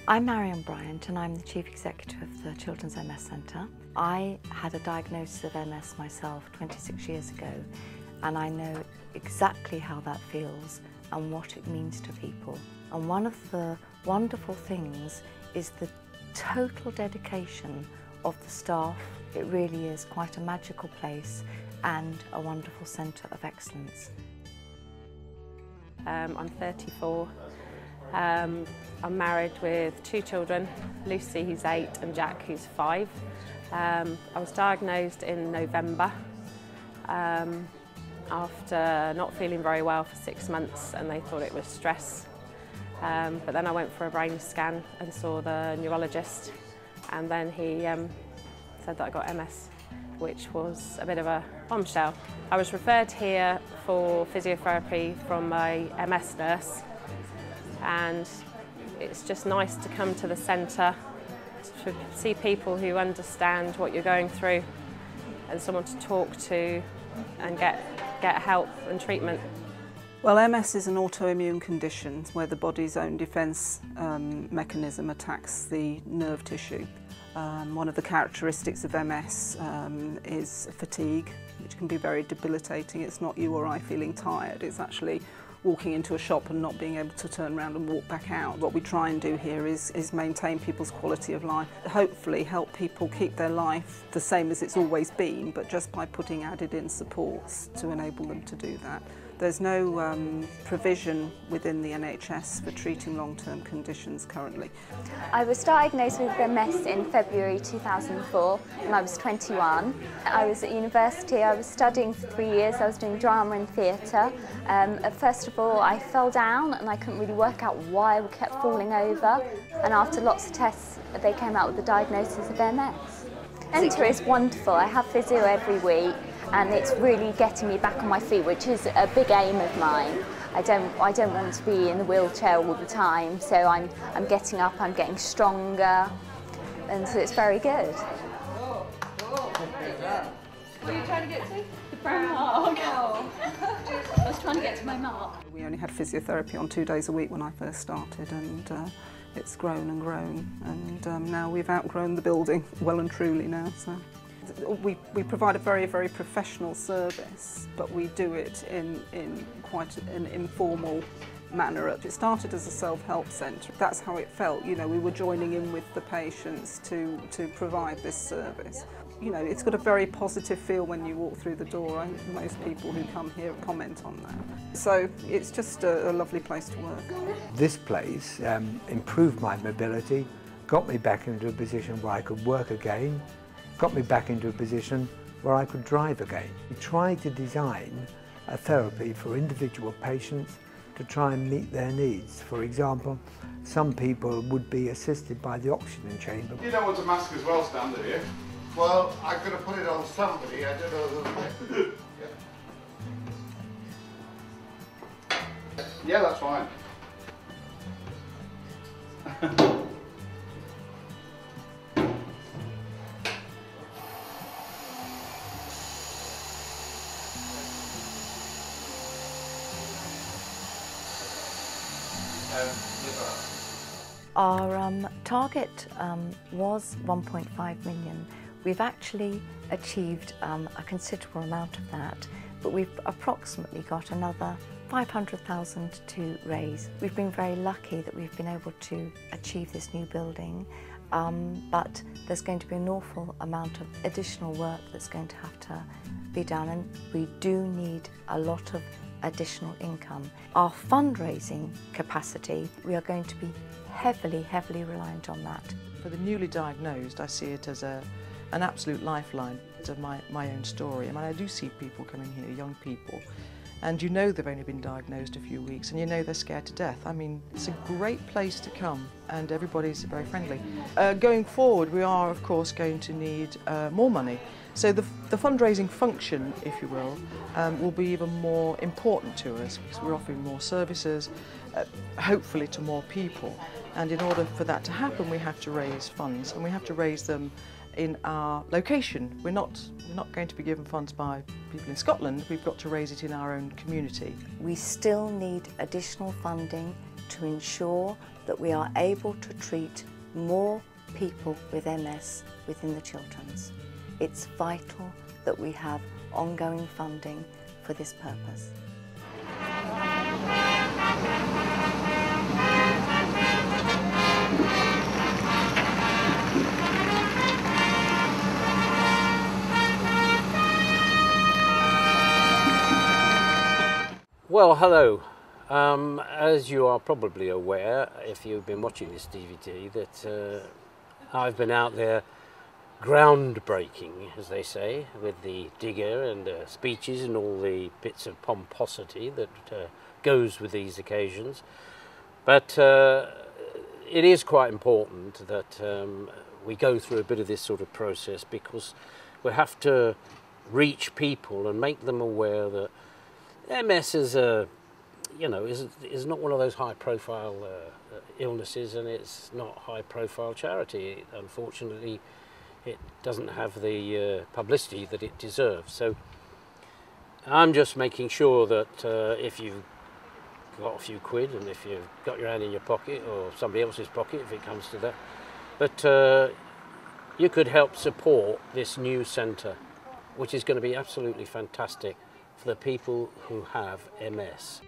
I'm Marion Bryant and I'm the Chief Executive of the Chilterns MS Centre. I had a diagnosis of MS myself 26 years ago, and I know exactly how that feels and what it means to people. And one of the wonderful things is the total dedication of the staff. It really is quite a magical place and a wonderful centre of excellence. I'm 34. I'm married with 2 children, Lucy who's 8 and Jack who's 5. I was diagnosed in November after not feeling very well for 6 months, and they thought it was stress. But then I went for a brain scan and saw the neurologist, and then he said that I got MS, which was a bit of a bombshell. I was referred here for physiotherapy from my MS nurse, and it's just nice to come to the centre to see people who understand what you're going through and someone to talk to and get help and treatment. Well, MS is an autoimmune condition where the body's own defence mechanism attacks the nerve tissue. One of the characteristics of MS is fatigue, which can be very debilitating. It's not you or I feeling tired, it's actually walking into a shop and not being able to turn around and walk back out. What we try and do here is maintain people's quality of life, hopefully help people keep their life the same as it's always been, but just by putting added in supports to enable them to do that. There's no provision within the NHS for treating long-term conditions currently. I was diagnosed with MS in February 2004 when I was 21. I was at university, I was studying for 3 years, I was doing drama and theatre. First of all, I fell down and I couldn't really work out why I kept falling over, and after lots of tests they came out with the diagnosis of MS. Centre is wonderful. I have physio every week, and it's really getting me back on my feet, which is a big aim of mine. I don't want to be in the wheelchair all the time, so I'm getting up, I'm getting stronger, and so it's very good. What are you trying to get to? The brown mark. Oh. I was trying to get to my mark. We only had physiotherapy on 2 days a week when I first started, and it's grown and grown, and now we've outgrown the building well and truly now. So we provide a very, very professional service, but we do it in quite an informal manner. It started as a self-help centre. That's how it felt. You know, we were joining in with the patients to provide this service. You know, it's got a very positive feel when you walk through the door. I think most people who come here comment on that. So it's just a lovely place to work. This place improved my mobility, got me back into a position where I could work again, got me back into a position where I could drive again. We tried to design a therapy for individual patients to try and meet their needs. For example, some people would be assisted by the oxygen chamber. You don't want a mask as well, Stan, do you? Well, I'm going to put it on somebody, I don't know. Yeah, that's fine. Our target was 1.5 million. We've actually achieved a considerable amount of that, but we've approximately got another 500,000 to raise. We've been very lucky that we've been able to achieve this new building, but there's going to be an awful amount of additional work that's going to have to be done, and we do need a lot of additional income. Our fundraising capacity, we are going to be heavily reliant on that. For the newly diagnosed, I see it as an absolute lifeline of my own story. I mean, I do see people coming here, young people, and you know they've only been diagnosed a few weeks and you know they're scared to death. I mean, it's a great place to come and everybody's very friendly. Going forward, we are of course going to need more money. So the fundraising function, if you will be even more important to us because we're offering more services, hopefully to more people. And in order for that to happen, we have to raise funds, and we have to raise them in our location. We're not going to be given funds by people in Scotland. We've got to raise it in our own community. We still need additional funding to ensure that we are able to treat more people with MS within the Chilterns. It's vital that we have ongoing funding for this purpose. Well, hello. As you are probably aware, if you've been watching this DVD, that I've been out there groundbreaking, as they say, with the digger and speeches and all the bits of pomposity that goes with these occasions. But it is quite important that we go through a bit of this sort of process, because we have to reach people and make them aware that MS is is not one of those high-profile illnesses, and it's not high-profile charity. Unfortunately, it doesn't have the publicity that it deserves. So I'm just making sure that if you've got a few quid, and if you've got your hand in your pocket or somebody else's pocket, if it comes to that, but you could help support this new centre, which is going to be absolutely fantastic for the people who have MS.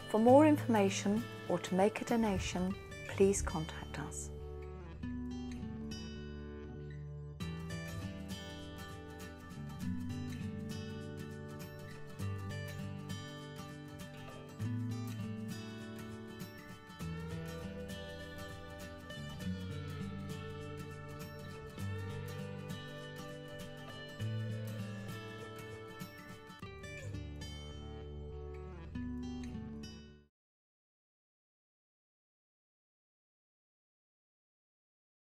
For more information or to make a donation, please contact us.